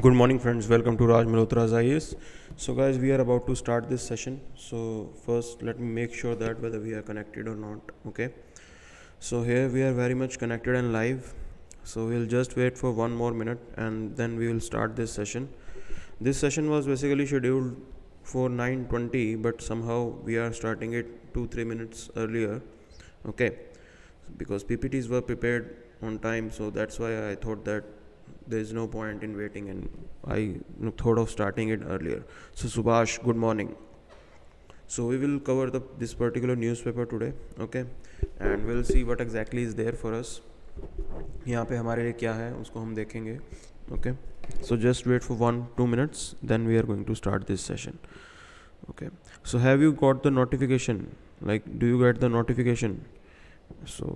Good morning, friends. Welcome to Malhotra's IAS. So, guys, we are about to start this session. So, first, let me make sure that whether we are connected or not. Okay. So, here we are very much connected and live. So, we'll just wait for one more minute and then we will start this session. This session was basically scheduled for 9:20, but somehow we are starting it 2-3 minutes earlier. Okay. Because PPTs were prepared on time, so that's why I thought that there is no point in waiting, and I thought of starting it earlier. So Subhash, good morning. So we will cover this particular newspaper today, okay, and we'll see what exactly is there for us. यहाँ पे हमारे लिए क्या है उसको हम देखेंगे, okay. So just wait for 1-2 minutes, then we are going to start this session. Okay. So have you got the notification? Like, do you get the notification? So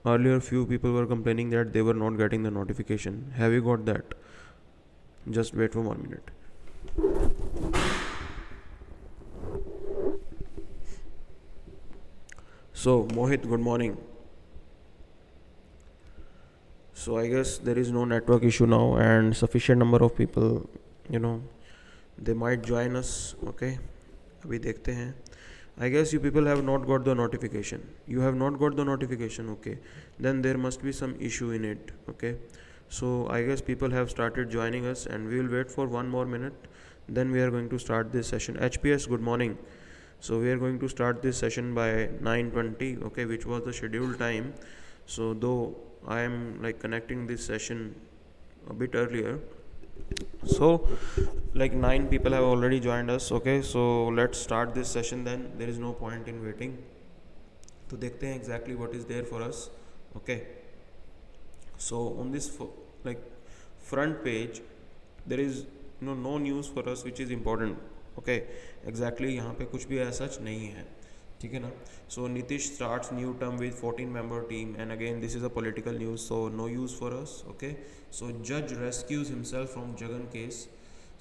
earlier few people were complaining that they were not getting the notification. Have you got that? Just wait for 1 minute. So Mohit, good morning. So I guess there is no network issue now and sufficient number of people, they might join us. Okay, अभी देखते हैं. I guess you people have not got the notification. You have not got the notification, okay. Then there must be some issue in it, okay. So I guess people have started joining us and we will wait for 1 more minute. Then we are going to start this session. HPS, good morning. So we are going to start this session by 9:20, okay, which was the scheduled time. So though I am connecting this session a bit earlier, so 9 people have already joined us. Okay, so let's start this session then. There is no point in waiting. तो देखते हैं exactly what is there for us. Okay, so on this front page there is no news for us which is important. Okay, exactly यहाँ पे कुछ भी ऐसा सच नहीं है, ठीक है ना. So Nitish starts new term with 14-member team, and again this is a political news, so no use for us. Okay, so judge rescues himself from Jagan case.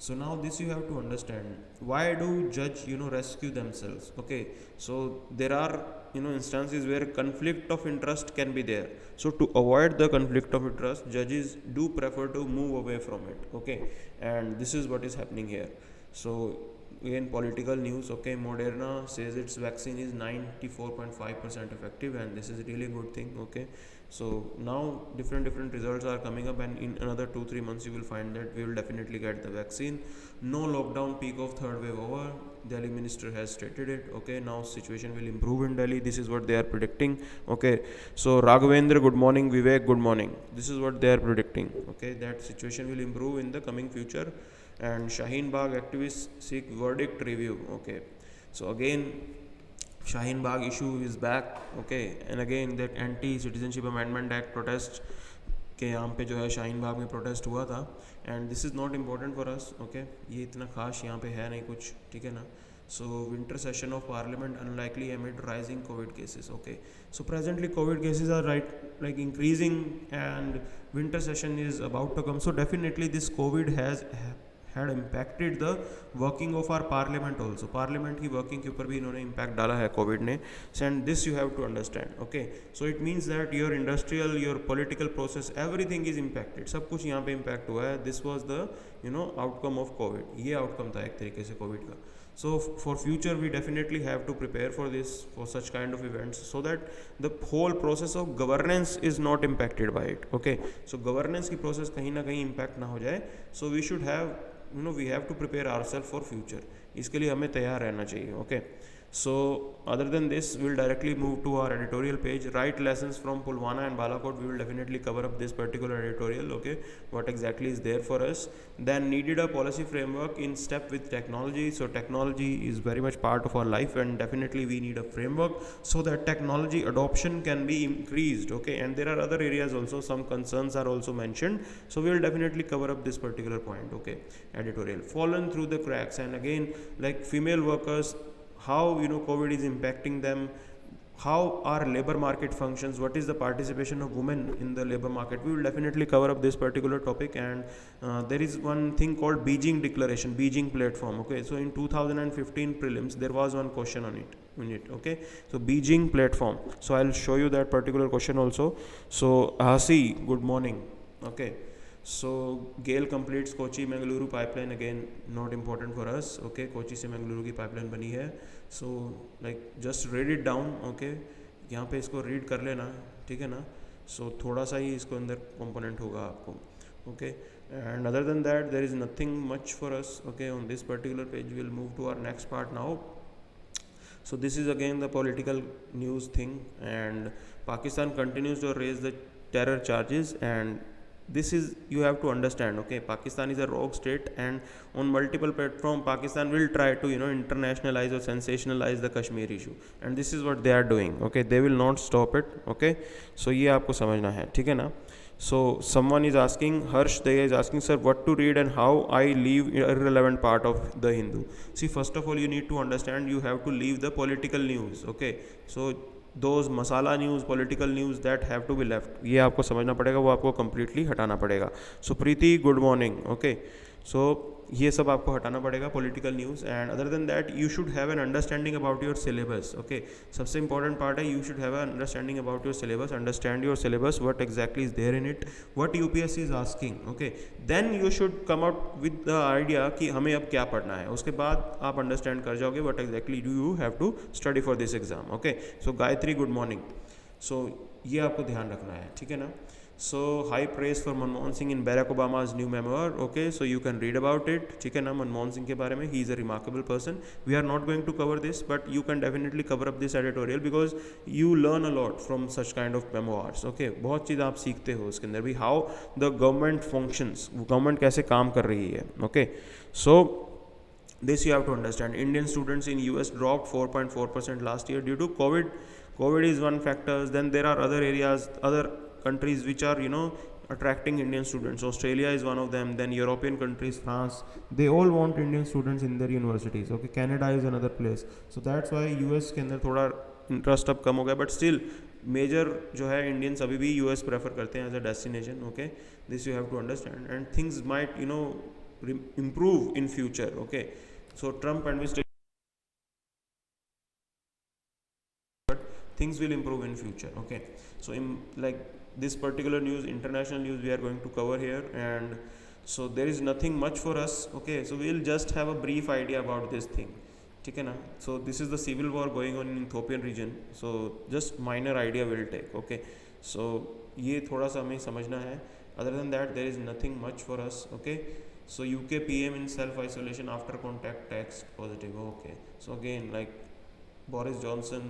So now this you have to understand, why do judge rescue themselves. Okay, so there are instances where conflict of interest can be there. So to avoid the conflict of interest, judges do prefer to move away from it. Okay, and this is what is happening here. So again, political news. Okay, Moderna says its vaccine is 94.5% effective, and this is really good thing. Okay, so now different results are coming up, and in another 2-3 months you will find that we will definitely get the vaccine. No lockdown peak of third wave over. Delhi minister has stated it. Okay, now situation will improve in Delhi. This is what they are predicting. Okay, so Raghavendra, good morning. Vivek, good morning. This is what they are predicting. Okay, that situation will improve in the coming future. And Shaheen Bagh activists seek verdict review. Okay, so again Shaheen Bagh issue is back. Okay, and again that anti-citizenship amendment act protest के यहाँ पे जो है शाहीन बाग में protest हुआ था, and this is not important for us. Okay, ये इतना खास यहाँ पे है नहीं कुछ, ठीक है ना. So winter session of parliament unlikely amid rising COVID cases. Okay, so presently COVID cases are increasing and winter session is about to come. So definitely this COVID had impacted the working of our parliament also. Parliament की working के ऊपर भी इन्होंने impact डाला है COVID ने. And this you have to understand. Okay, so it means that your industrial, your political process, everything is impacted. सब कुछ यहाँ पे impact हुआ है. This was the outcome of COVID. ये outcome था एक तरीके से COVID का. So for future we definitely have to prepare for this, for such kind of events, so that the whole process of governance is not impacted by it. Okay, so governance की process कहीं ना कहीं impact ना हो जाए. So we should have we have to prepare ourselves for future. इसके लिए हमें तैयार रहना चाहिए. Okay, so other than this we'll directly move to our editorial page. Right lessons from Pulwama and Balakot. We will definitely cover up this particular editorial. Okay, what exactly is there for us. Then needed a policy framework in step with technology. So technology is very much part of our life, and definitely we need a framework so that technology adoption can be increased. Okay, and there are other areas also, some concerns are also mentioned, so we will definitely cover up this particular point. Okay, editorial fallen through the cracks, and again female workers, how COVID is impacting them, how our labor market functions, what is the participation of women in the labor market. We will definitely cover up this particular topic. And there is one thing called Beijing Declaration, Beijing Platform. Okay, so in 2015 prelims there was one question on it. Okay, so Beijing Platform, so I'll show you that particular question also. So Hasi, good morning. Okay, So GAIL completes Kochi Mangaluru pipeline, again not important for us. Okay, Kochi से Mangaluru की pipeline बनी है. So like just read it down. Okay, यहाँ पे इसको read कर लेना, ठीक है ना. So थोड़ा सा ही इसको अंदर component होगा आपको. Okay, and other than that there is nothing much for us. Okay, on this particular page we will move to our next part now. So this is again the political news thing, and Pakistan continues to raise the terror charges, and this is, you have to understand, okay, Pakistan is a rogue state, and on multiple platform Pakistan will try to internationalize or sensationalize the Kashmir issue, and this is what they are doing. Okay, they will not stop it. Okay, so ये आपको समझना है, ठीक है ना. So someone is asking, Harsh they is asking, sir, what to read and how I leave irrelevant part of the Hindu. See, first of all you need to understand, you have to leave the political news. Okay, so those masala news, political news, that have to be left. ये आपको समझना पड़ेगा, वो आपको completely हटाना पड़ेगा. So Preeti good morning. Okay, so ये सब आपको हटाना पड़ेगा, political news. And other than that you should have an understanding about your syllabus. Okay, सबसे इंपॉर्टेंट पार्ट है, you should have an understanding about your syllabus. Understand your syllabus, what exactly is there in it, what UPSC is asking. Okay, then you should come out with the idea कि हमें अब क्या पढ़ना है. उसके बाद आप अंडरस्टैंड कर जाओगे what exactly do you have to study for this exam. Okay, so Gayatri good morning. So ये आपको ध्यान रखना है, ठीक है ना. So high praise for Manmohan Singh in Barack Obama's new memoir. Okay, so you can read about it, ठीक है ना, मनमोहन सिंह के बारे में. He is a remarkable person. We are not going to cover this, but you can definitely cover up this editorial because you learn a lot from such kind of memoirs. Okay, बहुत चीज़ आप सीखते हो उसके अंदर भी, how the government functions, government कैसे काम कर रही है. Okay, so this you have to understand. Indian students in US dropped 4.4% last year due to COVID is one factor. Then there are other areas, other countries which are attracting Indian students. Australia is one of them. Then European countries, France, they all want Indian students in their universities. Okay, Canada is another place. So that's why US के अंदर थोड़ा interest अब कम हो गया, but still major जो है Indians अभी भी यूएस प्रेफर करते हैं as a destination. Okay, this you have to understand, and things might improve in future. Okay, so Trump administration, but things will improve in future. Okay, so in like this particular news, international news, we are going to cover here, and so there is nothing much for us. Okay, so we'll just have a brief idea about this thing, ठीक है ना. So this is the civil war going on in Ethiopian region, so just minor idea will take. Okay, so ये थोड़ा सा हमें समझना है. Other than that there is nothing much for us. Okay, so UK PM in self isolation after contact test positive. Okay, so again like Boris Johnson,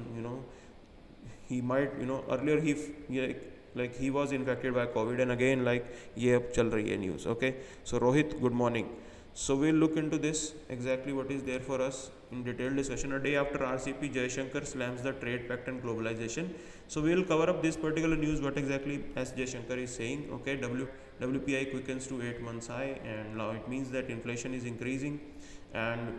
he might earlier he was infected by COVID, and again like ये अब चल रही है news. Okay, so Rohit good morning. So we'll look into this exactly what is there for us in detailed discussion. A day after RCP, Jaishankar slams the trade pact and globalization. So we'll cover up this particular news, what exactly S Jaishankar is saying. Okay, WPI quickens to 8 months high, and now it means that inflation is increasing, and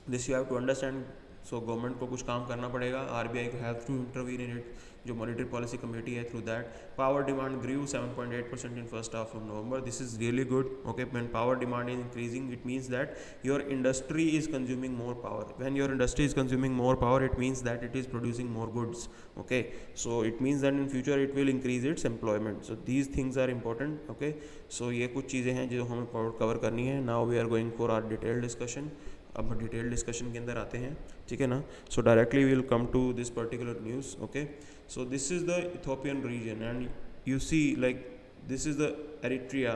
this you have to understand. So government को कुछ काम करना पड़ेगा, RBI को have to intervene in it, जो monetary policy committee है. Through that, power demand grew 7.8% in first half of November. This is really good. Okay, when power demand is increasing, it means that your industry is consuming more power. When your industry is consuming more power, it means that it is producing more goods. Okay, so it means that in future it will increase its employment. So these things are important. Okay, so ये कुछ चीज़ें हैं जो हमें cover करनी है. Now we are going for our detailed discussion. अब हम डिटेल डिस्कशन के अंदर आते हैं, ठीक है ना. So directly we will come to this particular news. Okay, so this is the Ethiopian region, and you see like this is the Eritrea.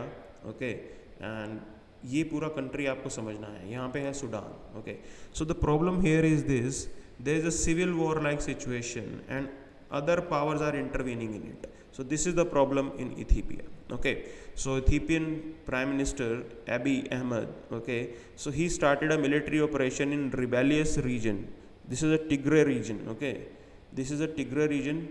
Okay, एंड ये पूरा कंट्री आपको समझना है. यहाँ पे है Sudan. Okay, so the problem here is this, there is a civil war like situation and other powers are intervening in it. So this is the problem in Ethiopia. Okay, so Ethiopian Prime Minister Abiy Ahmed, okay, so he started a military operation in rebellious region. This is a Tigray region. Okay, this is a Tigray region,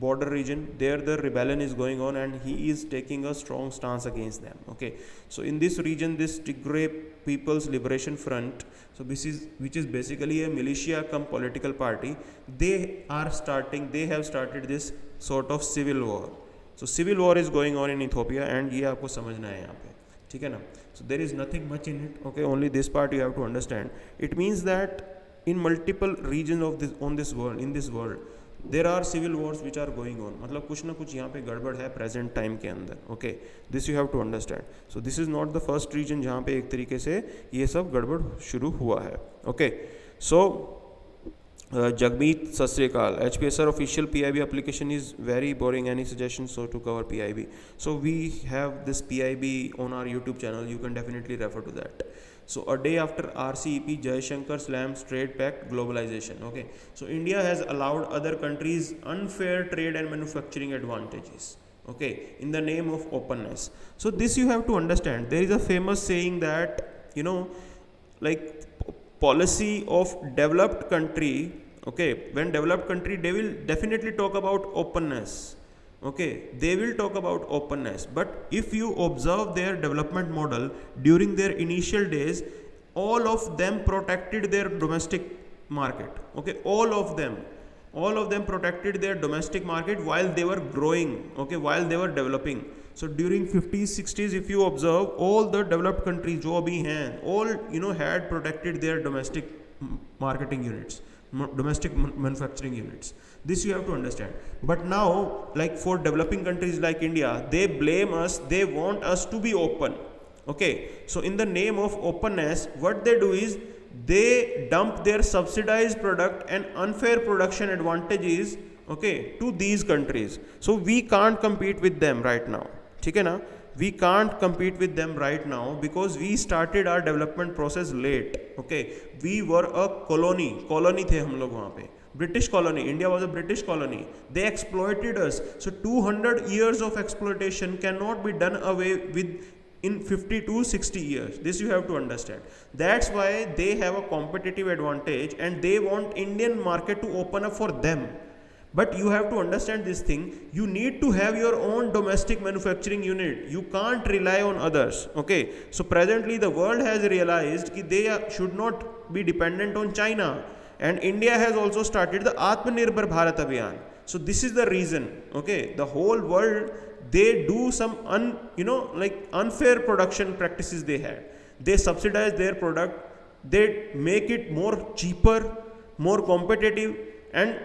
border region. There the rebellion is going on, and he is taking a strong stance against them. Okay, so in this region, this Tigray People's Liberation Front, so which is basically a militia come political party, they have started this sort of civil war. So civil war is going on in Ethiopia, and ये आपको समझना है यहाँ पे, ठीक है ना. So there is nothing much in it. Okay, only this part you have to understand. It means that in multiple regions of this in this world, there are civil wars which are going on, मतलब कुछ ना कुछ यहाँ पे गड़बड़ है present time के अंदर. Okay, this you have to understand. So this is not the first region जहाँ पे एक तरीके से ये सब गड़बड़ शुरू हुआ है. Okay, so Jagmeet, Sat Sri Akal. HPSR official PIB application is very boring. Any suggestions so to cover PIB? So we have this PIB on our YouTube channel. You can definitely refer to that. So a day after RCEP, Jaishankar slams trade pact globalization. Okay. So India has allowed other countries unfair trade and manufacturing advantages. Okay. In the name of openness. So this you have to understand. There is a famous saying that, like, policy of developed country, okay, when developed country, they will definitely talk about openness. Okay, they will talk about openness, but if you observe their development model during their initial days, all of them protected their domestic market. Okay, all of them protected their domestic market while they were growing, okay, while they were developing. So during 50s 60s, if you observe, all the developed countries जो अभी हैं, all had protected their domestic marketing units, domestic manufacturing units. This you have to understand. But now, like for developing countries like India, they blame us, they want us to be open. Okay, so in the name of openness, what they do is they dump their subsidized product and unfair production advantages, okay, to these countries. So we can't compete with them right now. ठीक है ना, we can't compete with them right now because we started our development process late. Okay, we were a colony थे हम लोग वहाँ पे, British colony. India was a British colony. They exploited us. So 200 years of exploitation cannot be done away with in 50 to 60 years. This you have to understand. That's why they have a competitive advantage and they want Indian market to open up for them. But you have to understand this thing. You need to have your own domestic manufacturing unit. You can't rely on others. Okay. So presently the world has realized that they should not be dependent on China. And India has also started the Atmanirbhar Bharat Abhiyan. So this is the reason. Okay. The whole world, they do some unfair production practices they had. They subsidize their product. They make it more cheaper, more competitive. And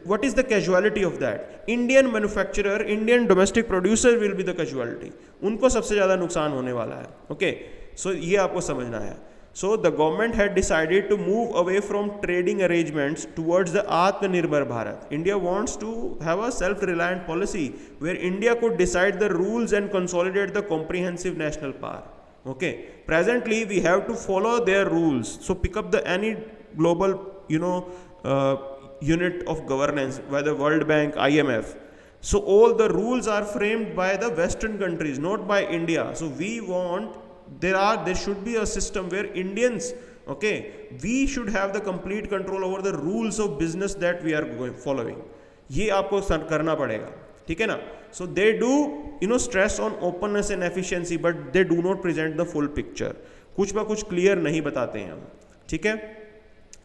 what is the casualty of that? Indian manufacturer, Indian domestic producer will be the casualty. उनको सबसे ज़्यादा नुकसान होने वाला है. Okay, so ये आपको समझना है. So the government had decided to move away from trading arrangements towards the Atmanirbhar Bharat. India wants to have a self-reliant policy where India could decide the rules and consolidate the comprehensive national power. Okay, presently we have to follow their rules. So pick up any global, unit of governance by the World Bank, IMF. So all the rules are framed by the Western countries, not by India. So we want, there should be a system where Indians, okay, we should have the complete control over the rules of business that we are following. ये आपको करना पड़ेगा, ठीक है ना? So they do, stress on openness and efficiency, but they do not present the full picture. कुछ बा कुछ clear नहीं बताते हैं हम, ठीक है?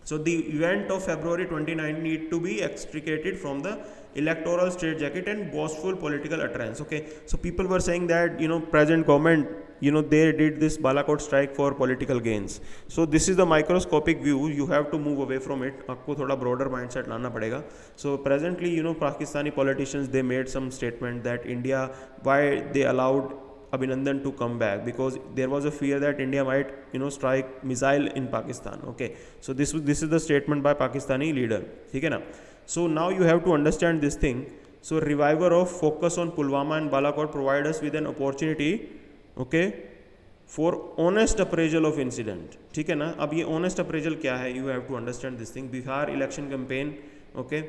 So the event of February 29 need to be extricated from the electoral straitjacket and boastful political utterance. Okay, so people were saying that present government they did this Balakot strike for political gains. So this is the microscopic view. You have to move away from it. आपको थोड़ा broader mindset लाना पड़ेगा. So presently Pakistani politicians, they made some statement that India, why they allowed Abhinandan to come back, because there was a fear that India might strike missile in Pakistan. Okay, so this is the statement by Pakistani leader, ठीक है ना? So now you have to understand this thing. So revival of focus on Pulwama and Balakot provide us with an opportunity, okay, for honest appraisal of incident. ठीक है ना? अब ये honest appraisal क्या है? You have to understand this thing. Bihar election campaign, okay.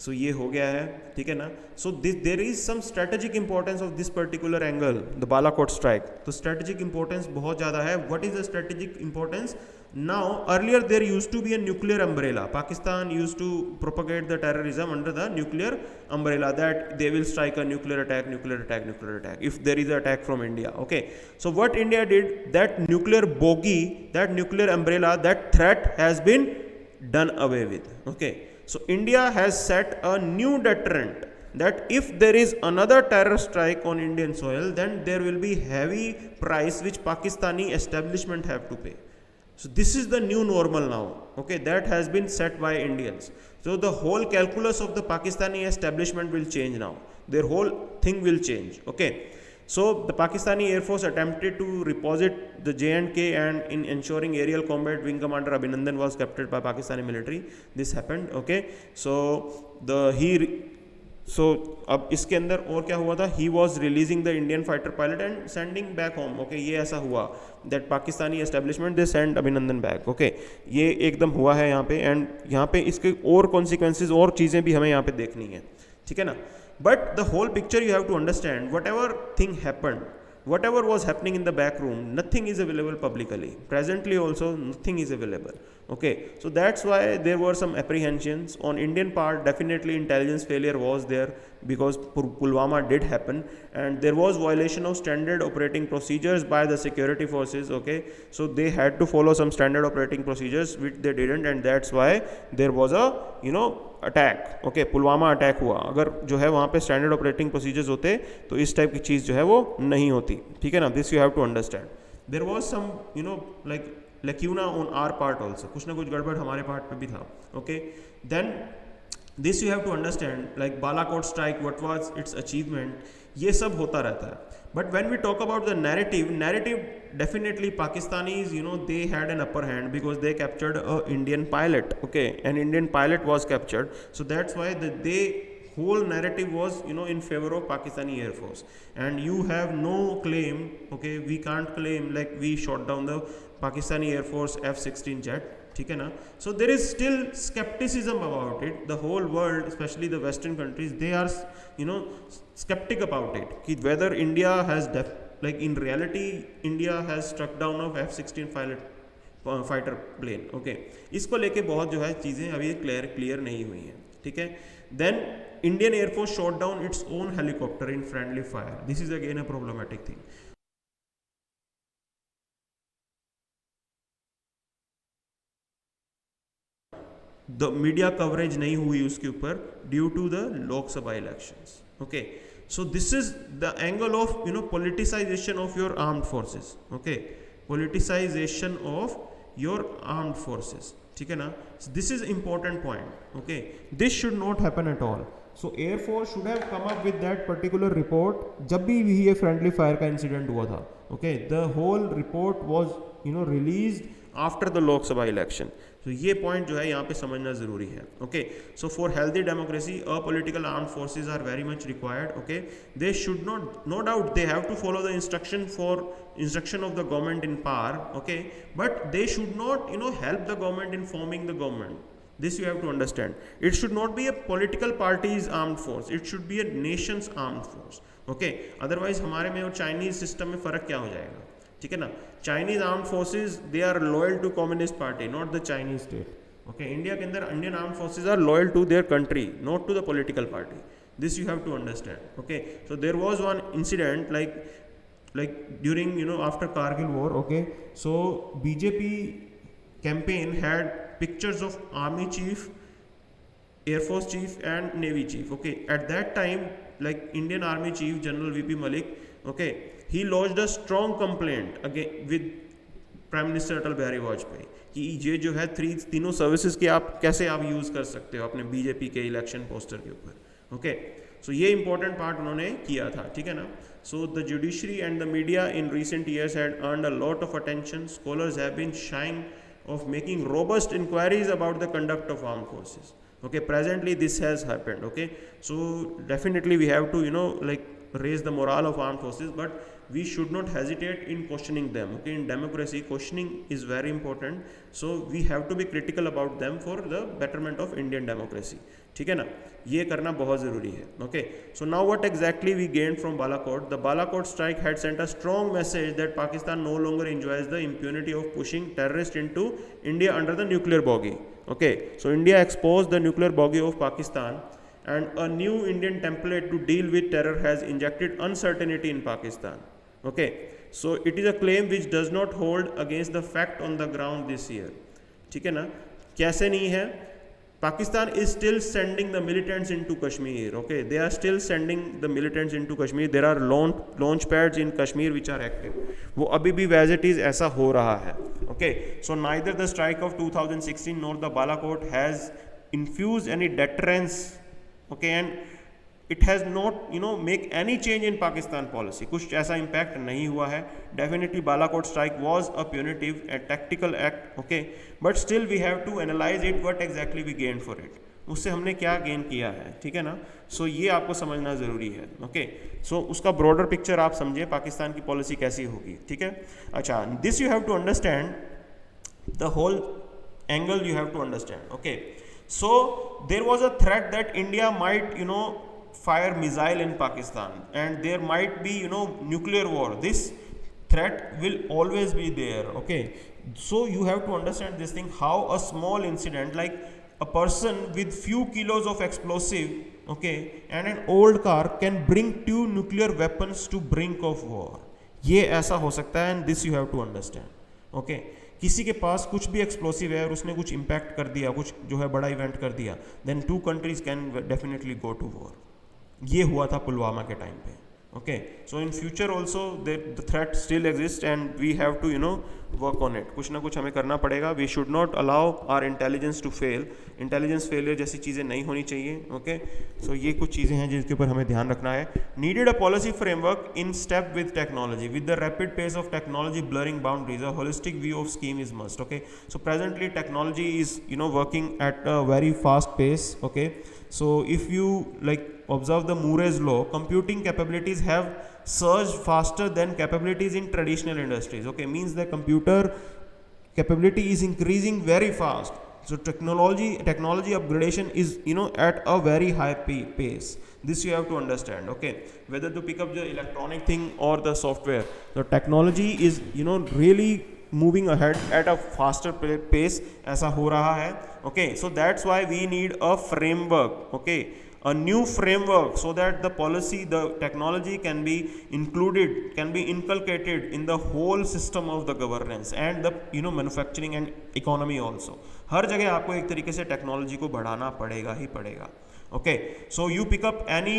So ये हो गया है, ठीक है ना? So there is some strategic importance of this particular angle, the Balakot strike. तो strategic importance बहुत ज़्यादा है. What is the strategic importance? Now earlier there used to be a nuclear umbrella. Pakistan used to propagate the terrorism under the nuclear umbrella, that they will strike a nuclear attack if there is an attack from India. Okay. So what India did, that nuclear bogey, that nuclear umbrella, that threat has been done away with. Okay. So India has set a new deterrent that if there is another terror strike on Indian soil, then there will be heavy price which Pakistani establishment have to pay. So this is the new normal now, okay, that has been set by Indians. So the whole calculus of the Pakistani establishment will change now, their whole thing will change, okay. So the Pakistani Air Force attempted to reposit the J&K, and in ensuring aerial combat, Wing Commander Abhinandan was captured by Pakistani military. This happened, okay. So अब इसके अंदर और क्या हुआ था, he was releasing the Indian fighter pilot and sending back home, okay, ये ऐसा हुआ that Pakistani establishment they send अभिनंदन बैक, ओके, ये एकदम हुआ है यहाँ पे, एंड यहाँ पे इसके और कॉन्सिक्वेंसेज और चीज़ें भी हमें यहाँ पे देखनी है, ठीक है ना. But the whole picture you have to understand, whatever thing happened, whatever was happening in the back room, nothing is available publicly. Presently also nothing is available, okay. So that's why there were some apprehensions on Indian part. Definitely intelligence failure was there, because Pulwama did happen, and there was violation of standard operating procedures by the security forces, okay. So they had to follow some standard operating procedures which they didn't, and that's why there was a attack, okay, Pulwama attack हुआ. अगर जो है वहाँ पे standard operating procedures होते तो इस type की चीज़ जो है वो नहीं होती, ठीक है ना. This you have to understand. There was some like lacuna on our part also, कुछ ना कुछ गड़बड़ हमारे पार्ट पे भी था, okay. Then this you have to understand, like Balakot strike, what was its achievement, ये सब होता रहता है. But when we talk about the narrative definitely Pakistanis, they had an upper hand because they captured a Indian pilot, okay, an Indian pilot was captured. So that's why the whole narrative was, in favor of Pakistani Air Force. And you have no claim, okay, we can't claim like we shot down the Pakistani Air Force F-16 jet, ठीक है ना. So there is still skepticism about it. The whole world, especially the Western countries, they are skeptic about it, कि whether India has like in reality India has struck down of F-16 fighter plane, okay. इसको लेके बहुत जो है चीज़ें अभी clear नहीं हुई हैं, ठीक है. Then Indian Air Force shot down its own helicopter in friendly fire. This is again a problematic thing. The media coverage नहीं हुई उसके ऊपर due to the Lok Sabha elections, okay. So this is the angle of politicization of your armed forces, okay, politicization of your armed forces, ठीक है ना. This is important point, okay. This should not happen at all. So Air Force should have come up with that particular report जब भी ये friendly fire का incident हुआ था, okay. The whole report was released after the Lok Sabha election. तो ये point जो है यहाँ पे समझना ज़रूरी है, okay. So for healthy democracy apolitical armed forces are very much required, okay. They should not, no doubt they have to follow the instruction of the government in power, okay, but they should not help the government in forming the government. This you have to understand. It should not be a political party's armed force. It should be a nation's armed force, okay. Otherwise हमारे में और Chinese system में फ़र्क क्या हो जाएगा, ठीक है ना. Chinese armed forces they are loyal to communist party, not the Chinese state, okay. India के अंदर Indian armed forces are loyal to their country, not to the political party. This you have to understand, okay. So there was one incident like during after Kargil war, okay. So BJP campaign had pictures of army chief, air force chief and navy chief, okay. At that time, like Indian army chief General VP Malik, okay, he lodged a strong complaint again with prime minister Atal Bihari Vajpayee कि ये जो है तीनों services की आप कैसे use कर सकते हो अपने बीजेपी के इलेक्शन पोस्टर के ऊपर, ओके. सो ये इंपॉर्टेंट पार्ट उन्होंने किया था, ठीक है ना. So the judiciary and the media in recent years had earned a lot of attention. Scholars have been shying of making robust inquiries about the conduct of armed forces, okay. Presently this has happened, okay. So definitely we have to like raise the morale of armed forces, but we should not hesitate in questioning them, okay. In democracy questioning is very important, so we have to be critical about them for the betterment of Indian democracy, ठीक है ना. ये करना बहुत ज़रूरी है, okay. So now what exactly we gain from Balakot. The Balakot strike had sent a strong message that Pakistan no longer enjoys the impunity of pushing terrorist into India under the nuclear bogey, okay. So India expose the nuclear bogey of Pakistan and a new Indian template to deal with terror has injected uncertainty in Pakistan, okay. So it is a claim which does not hold against the fact on the ground this year, ठीक है ना. कैसे नहीं है. Pakistan is still sending the militants into Kashmir, okay. They are still sending the militants into Kashmir. There are launch pads in Kashmir which are active. वो अभी भी as it is ऐसा हो रहा है, Okay, so neither the strike of 2016 nor the Balakot has infused any deterrence, okay, and it has not make any change in Pakistan policy. कुछ ऐसा impact नहीं हुआ है. Definitely Balakot strike was a punitive and tactical act, okay, but still we have to analyze it, what exactly we gained for it. उससे हमने क्या gain किया है, ठीक है ना. सो ये आपको समझना ज़रूरी है. ओके, सो उसका ब्रॉडर पिक्चर आप समझे पाकिस्तान की पॉलिसी कैसी होगी, ठीक है. अच्छा, this you have to understand the whole angle, you have to understand. Okay, so there was a threat that India might fire missile in Pakistan and there might be nuclear war. This threat will always be there. Okay, so you have to understand this thing, how a small incident like a person with few kilos of explosive, okay, and an old car can bring 2 nuclear weapons to brink of war. ये ऐसा हो सकता है, and this you have to understand. Okay, किसी के पास कुछ भी explosive है और उसने कुछ इम्पैक्ट कर दिया, कुछ जो है बड़ा इवेंट कर दिया, then 2 countries can definitely go to war. ये हुआ था पुलवामा के टाइम पे. Okay, so in future also the threat still exist and we have to work on it. कुछ ना कुछ हमें करना पड़ेगा. We should not allow our intelligence to fail. Intelligence failure जैसी चीज़ें नहीं होनी चाहिए. ओके, सो ये कुछ चीज़ें हैं जिसके ऊपर हमें ध्यान रखना है. Needed a policy framework in step with technology. With the rapid pace of technology blurring boundaries, a holistic view of scheme is must. Okay, so presently technology is working at a very fast pace. Okay, so if you like observe the Moore's law, computing capabilities have surged faster than capabilities in traditional industries. Okay, means the computer capability is increasing very fast. So technology upgradation is at a very high pace. This you have to understand. Okay, whether to pick up the electronic thing or the software, the technology is really moving ahead at a faster pace. ऐसा हो रहा है. Okay, so that's why we need a framework. Okay, a new framework so that the policy, the technology can be included, can be inculcated in the whole system of the governance and the manufacturing and economy also. हर जगह आपको एक तरीके से technology को बढ़ाना पड़ेगा ही पड़ेगा. Okay, so you pick up any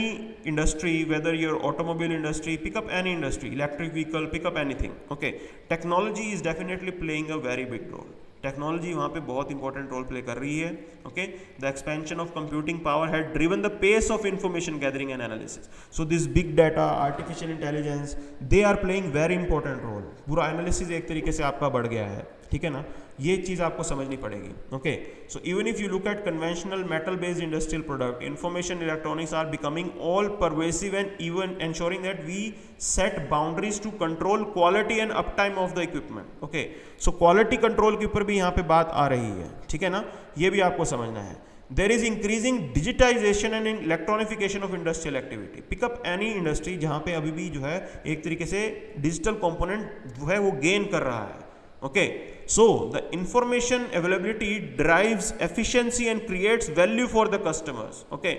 industry, whether your automobile industry, pick up any industry, electric vehicle, pick up anything. Okay, technology is definitely playing a very big role. Technology वहाँ पे बहुत important role play कर रही है. Okay, the expansion of computing power had driven the pace of information gathering and analysis. So this big data, artificial intelligence, they are playing very important role. पूरा analysis एक तरीके से आपका बढ़ गया है, ठीक है ना. ये चीज़ आपको समझनी पड़ेगी. Okay, so even if you look at conventional metal based industrial product, information electronics are becoming all pervasive and even ensuring that we set boundaries to control quality and uptime of the equipment. Okay, so quality control के ऊपर भी यहाँ पे बात आ रही है, ठीक है ना. ये भी आपको समझना है. There is increasing digitization and electronification of industrial activity. Pick up any industry जहाँ पे अभी भी जो है एक तरीके से डिजिटल कंपोनेंट जो है वो गेन कर रहा है. Okay, so the information availability drives efficiency and creates value for the customers. Okay,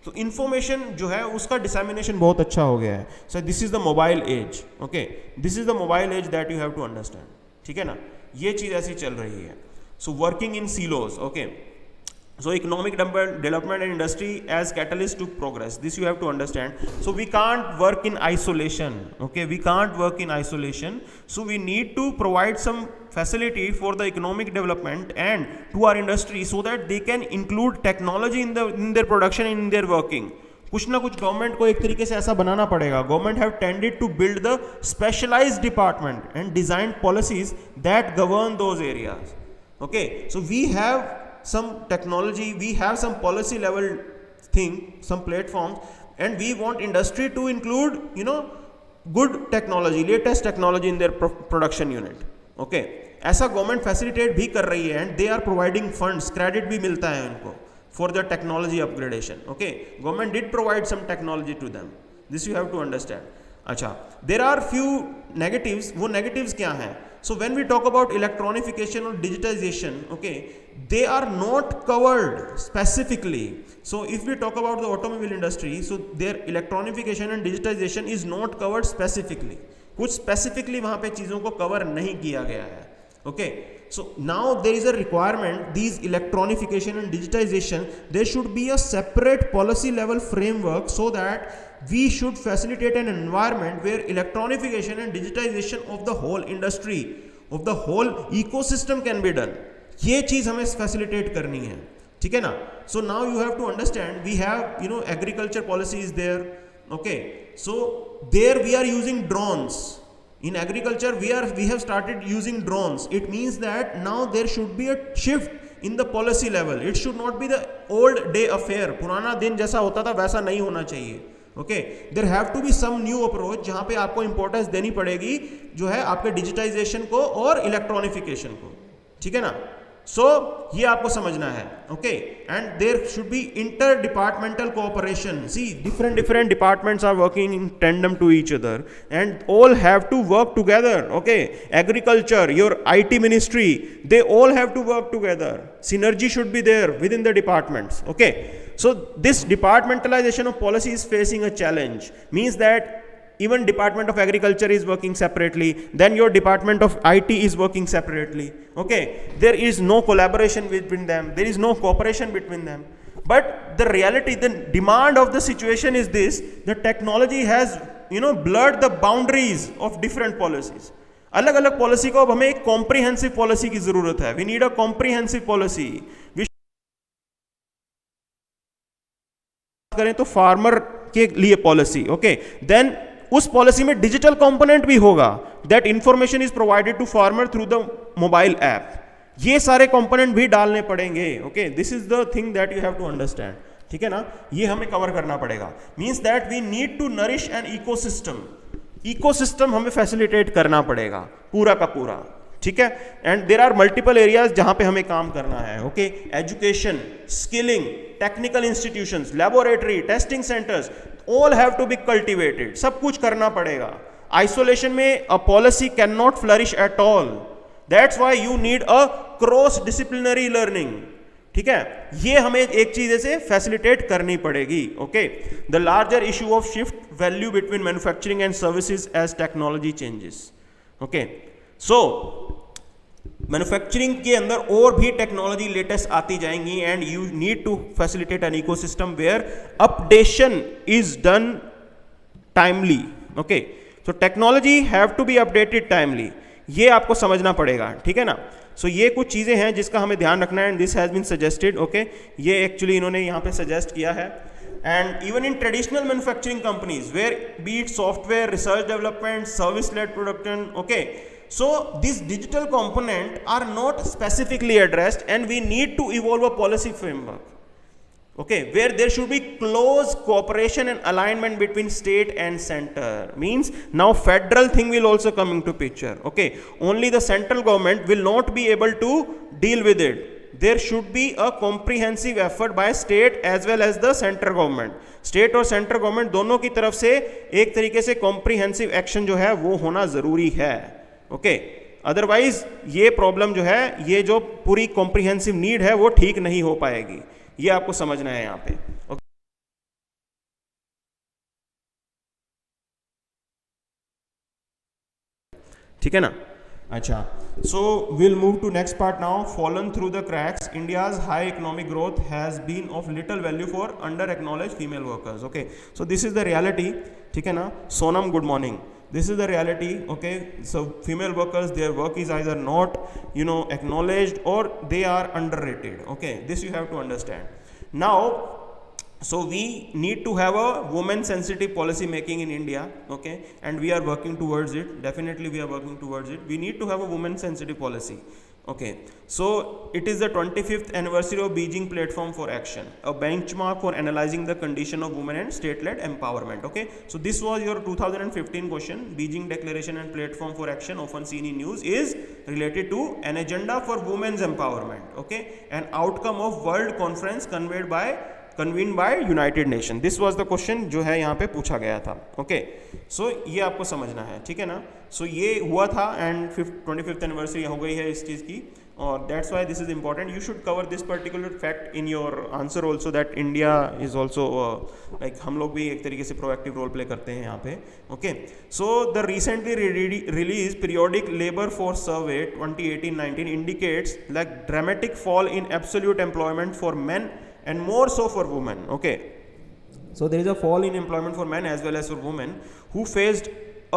तो इंफॉर्मेशन जो है उसका डिसैमिनेशन बहुत अच्छा हो गया है. So this is the mobile age. Okay, this is the mobile age that you have to understand, ठीक है ना. ये चीज़ ऐसी चल रही है. So working in silos. Okay, so economic development and industry as catalyst to progress. This you have to understand. So we can't work in isolation. Okay, we can't work in isolation. So we need to provide some facility for the economic development and to our industry so that they can include technology in their production and in their working. कुछ ना कुछ government को एक तरीके से ऐसा बनाना पड़ेगा. Government have tended to build the specialised departments and design policies that govern those areas. Okay, so we have some technology, we have some policy level thing, some platforms, and we want industry to include good technology, latest technology in their production unit. Okay, ऐसा government facilitate भी कर रही है and they are providing funds, credit भी मिलता है उनको for the technology upgradation. Okay, government did provide some technology to them. This you have to understand. अच्छा, देर आर फ्यू नेगेटिव्स. वो नेगेटिव्स क्या हैं? So when we talk about electronification or digitization, okay, they are not covered specifically. So if we talk about the automobile industry, so their electronification and digitization is not covered specifically. कुछ specifically वहाँ पे चीज़ों को cover नहीं किया गया है. Okay, so now there is a requirement, these electronification and digitization, there should be a separate policy level framework so that we should facilitate an environment where electronification and digitization of the whole industry of the whole ecosystem can be done. ये चीज हमें facilitate करनी है, ठीक है ना. So now you have to understand, we have agriculture policy is there, okay. So there we are using drones. In agriculture we have started using drones. It means that now there should be a shift in the policy level. It should not be the old day affair. पुराना दिन जैसा होता था वैसा नहीं होना चाहिए. Okay, there have to be some new approach जहां पे आपको इंपॉर्टेंस देनी पड़ेगी जो है आपके डिजिटाइजेशन को और इलेक्ट्रॉनिफिकेशन को, ठीक है ना. सो ये आपको समझना है, okay. And there should be inter departmental cooperation. See different departments are working in tandem to each other and all have to work together, okay. Agriculture, your IT ministry, they all have to work together. Synergy should be there within the departments, okay. So this departmentalization of policy is facing a challenge. Means that even Department of Agriculture is working separately, then your Department of IT is working separately, okay. There is no collaboration between them, there is no cooperation between them. But the reality, the demand of the situation is this: the technology has blurred the boundaries of different policies. अलग अलग policy को अब हमें एक comprehensive policy की जरूरत है. We need a comprehensive policy. करें तो फार्मर के लिए पॉलिसी, ओके. देन उस पॉलिसी में डिजिटल कंपोनेंट भी होगा. That information is provided to farmer through the mobile app. ये सारे कंपोनेंट भी डालने पड़ेंगे, okay. This is the thing that you have to understand, ठीक है ना. ये हमें कवर करना पड़ेगा. Means that we need to nourish an ecosystem. Ecosystem हमें फैसिलिटेट करना पड़ेगा पूरा का पूरा, ठीक है. And there are multiple areas जहां पे हमें काम करना है, okay. Education, skilling, technical institutions, laboratory, testing centres, all have to be cultivated. सब कुछ करना पड़ेगा. आइसोलेशन में a policy can not flourish at all. That's why you need a cross disciplinary learning, ठीक है. ये हमें एक चीज से फैसिलिटेट करनी पड़ेगी, okay. The larger issue of shift value between manufacturing and services as technology changes, okay. So manufacturing के अंदर और भी टेक्नोलॉजी लेटेस्ट आती जाएंगी and you need to facilitate an ecosystem where updation is done timely, okay. So technology have to be updated timely. ये आपको समझना पड़ेगा, ठीक है ना. सो ये कुछ चीजें हैं जिसका हमें ध्यान रखना है and this has been suggested, okay. ये एक्चुअली इन्होंने यहाँ पे सजेस्ट किया है. And even in traditional manufacturing companies, where be it software, research development, service-led production, okay. So these digital components are not specifically addressed, and we need to evolve a policy framework, okay, where there should be close cooperation and alignment between state and center. Means now federal thing will also come into picture, okay. Only the central government will not be able to deal with it. There should be a comprehensive effort by state as well as the central government. State और central government दोनों की तरफ से एक तरीके से comprehensive action जो है वो होना जरूरी है, ओके. अदरवाइज ये प्रॉब्लम जो है, ये जो पूरी comprehensive need है वो ठीक नहीं हो पाएगी. ये आपको समझना है यहाँ पे, okay. ठीक है ना. अच्छा, so we'll move to next part now. Fallen through the cracks, India's high economic growth has been of little value for under acknowledged female workers, okay. So this is the reality, ठीक है ना. Sonam, good morning. This is the reality, okay. So female workers, their work is either not acknowledged or they are underrated, okay. This you have to understand. Now so we need to have a women sensitive policy making in India, okay, and we are working towards it. Definitely we are working towards it. We need to have a women sensitive policy, okay. So it is the 25th anniversary of Beijing Platform for Action, a benchmark for analyzing the condition of women and state led empowerment, okay. So this was your 2015 question. Beijing Declaration and Platform for Action, often seen in news, is related to an agenda for women's empowerment, okay, an outcome of world conference convened by United Nation. This was the question जो है यहाँ पे पूछा गया था, okay. So ये आपको समझना है, ठीक है ना. So ये हुआ था and 25th anniversary हो गई है इस चीज़ की, और that's why this is important. You should cover this particular fact in your answer also, that India is also like हम लोग भी एक तरीके से proactive role play करते हैं यहाँ पे, okay. So the recently released periodic labor force survey 2018-19 indicates like dramatic fall in absolute employment for men and more so for women, okay. So there is a fall in employment for men as well as for women who faced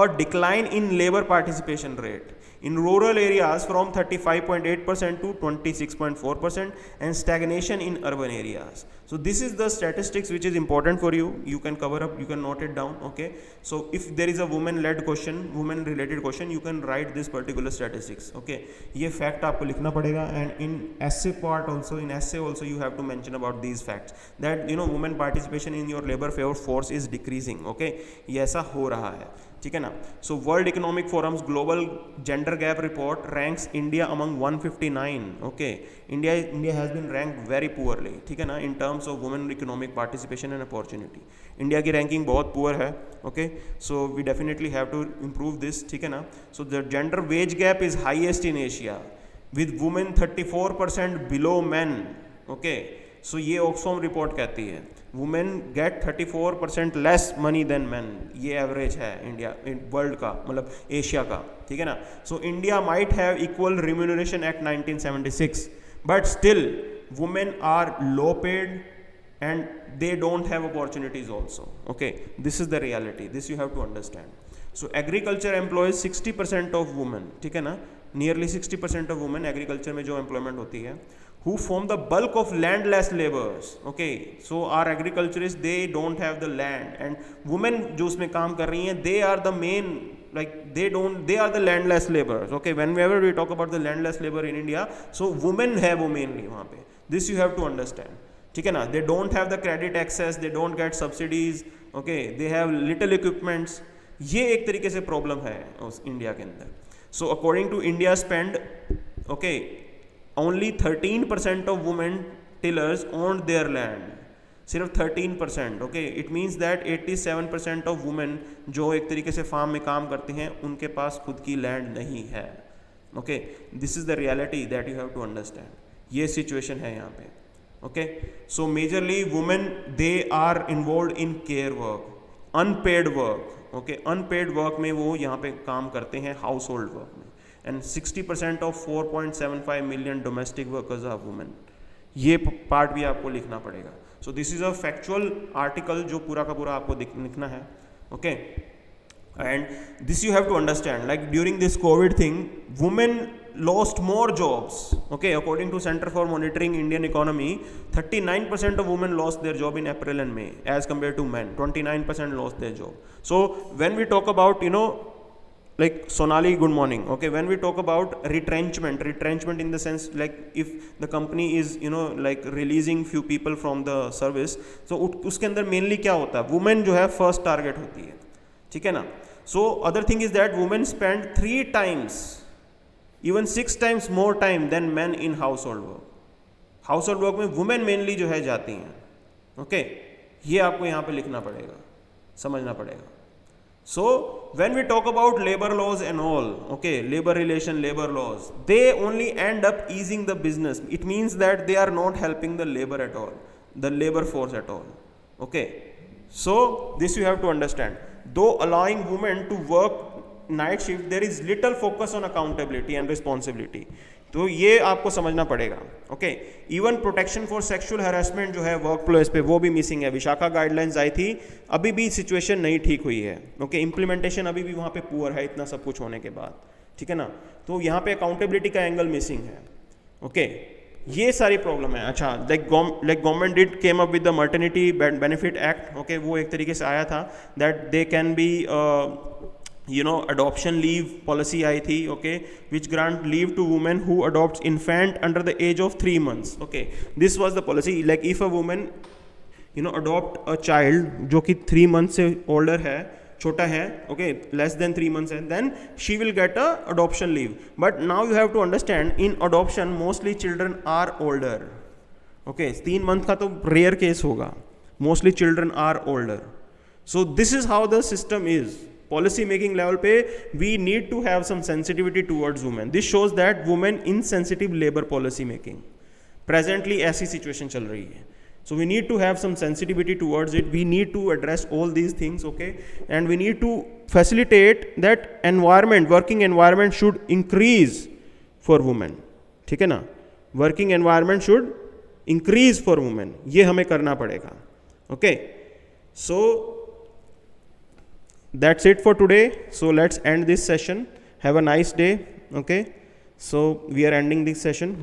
a decline in labor participation rate. In rural areas from 35.8% to 26.4%, and stagnation in urban areas. So this is the statistics which is important for you. You can cover up, you can note it down. Okay, so if there is a woman led question, woman related question, you can write this particular statistics. Okay, ये fact आपको लिखना पड़ेगा. And in essay part also, in essay also you have to mention about these facts, that you know women participation in your labor force is decreasing. Okay, ये ऐसा हो रहा है, ठीक है ना. So world economic forum's global gender gap report ranks India among 159. Okay, India has been rank very poorly, ठीक है ना, in terms of women economic participation and opportunity. India की रैंकिंग बहुत पुअर है. Okay, so we definitely have to improve this, ठीक है ना. So the gender wage gap is highest in Asia with women 34% below man. Okay, so ये Oxfam report कहती है women get 34% less money than man. ये average है India, world का, मतलब एशिया का, ठीक है ना. So India might have equal remuneration act 1976, but still women are low paid and they don't have opportunities also. Okay, this is the reality, this you have to understand. So agriculture employs 60% of women, ठीक है ना, nearly 60% of women agriculture में जो employment होती है, who form the bulk of landless laborers. Okay, so our agriculturists, they don't have the land, and women जो उसमें काम कर रही हैं, they are the main, like they are the landless laborers. Okay, whenever we talk about the landless labor in India, so women है वो mainly वहाँ पे. This you have to understand, ठीक है ना. They don't have the credit access, they don't get subsidies. Okay, they have little equipments. ये एक तरीके से प्रॉब्लम है उस इंडिया के अंदर. So according to India spend, okay, only 13% of women tillers owned their land. सिर्फ 13%. Okay, it means that 87% of women जो एक तरीके से फार्म में काम करती हैं, उनके पास खुद की लैंड नहीं है. Okay, this is the reality that you have to understand. ये सिचुएशन है यहाँ पे. Okay, so majorly women, they are involved in care work, unpaid work. Okay, unpaid work में वो यहाँ पे काम करते हैं household work में. And 60% of 4.75 million domestic workers are women. ये पार्ट भी आपको लिखना पड़ेगा. So this is a factual article जो पूरा का पूरा आपको लिखना है. Okay, and this you have to understand, like during this COVID thing, women lost more jobs. Okay, according to Center for Monitoring Indian Economy, 39% of women lost their job in April and May as compared to men. 29% lost their job. So when we talk about, you know, like Sonali, good morning. Okay, when we talk about retrenchment in the sense, like if the company is, you know, like releasing few people from the service, so उसके अंदर mainly क्या होता है, women जो है first target होती है, ठीक है ना. So other thing is that women spend 3 times, even 6 times more time than men in household work. Household work में women mainly जो है जाती हैं. Okay, ये आपको यहाँ पे लिखना पड़ेगा, समझना पड़ेगा. So when we talk about labor laws and all, okay, labor relation, labor laws, they only end up easing the business. It means that they are not helping the labor at all, the labor force at all. Okay, so this you have to understand. Though allowing women to work night shift, there is little focus on accountability and responsibility. तो ये आपको समझना पड़ेगा. Okay, even protection for sexual harassment जो है work place पे, वो भी मिसिंग है. विशाखा गाइडलाइंस आई थी, अभी भी सिचुएशन नहीं ठीक हुई है. ओके, इम्प्लीमेंटेशन अभी भी वहाँ पे पुअर है, इतना सब कुछ होने के बाद, ठीक है ना. तो यहाँ पे अकाउंटेबिलिटी का एंगल मिसिंग है. ओके, ये सारी प्रॉब्लम है. अच्छा, like government did came up with the maternity benefit act. Okay, वो एक तरीके से आया था that they can be, you know, adoption leave policy आई थी. okay, which grant leave to women who adopts infant under the age of 3 months. okay, this was the policy, like if a woman, you know, adopt a child जो कि 3 months से older है, छोटा है, okay, less than 3 months है, then she will get a adoption leave. But now you have to understand, in adoption mostly children are older. okay, 3 month का तो rare case होगा, mostly children are older. So this is how the system is. Policy making level पे we need to have some sensitivity towards women. This shows that women insensitive labour policy making. Presently ऐसी situation चल रही है. So we need to have some sensitivity towards it. We need to address all these things. Okay, and we need to facilitate that environment, working environment should increase for women. ठीक है ना, working environment should increase for women. ये हमें करना पड़ेगा. Okay, so that's it for today. So let's end this session. Have a nice day. Okay, so we are ending this session.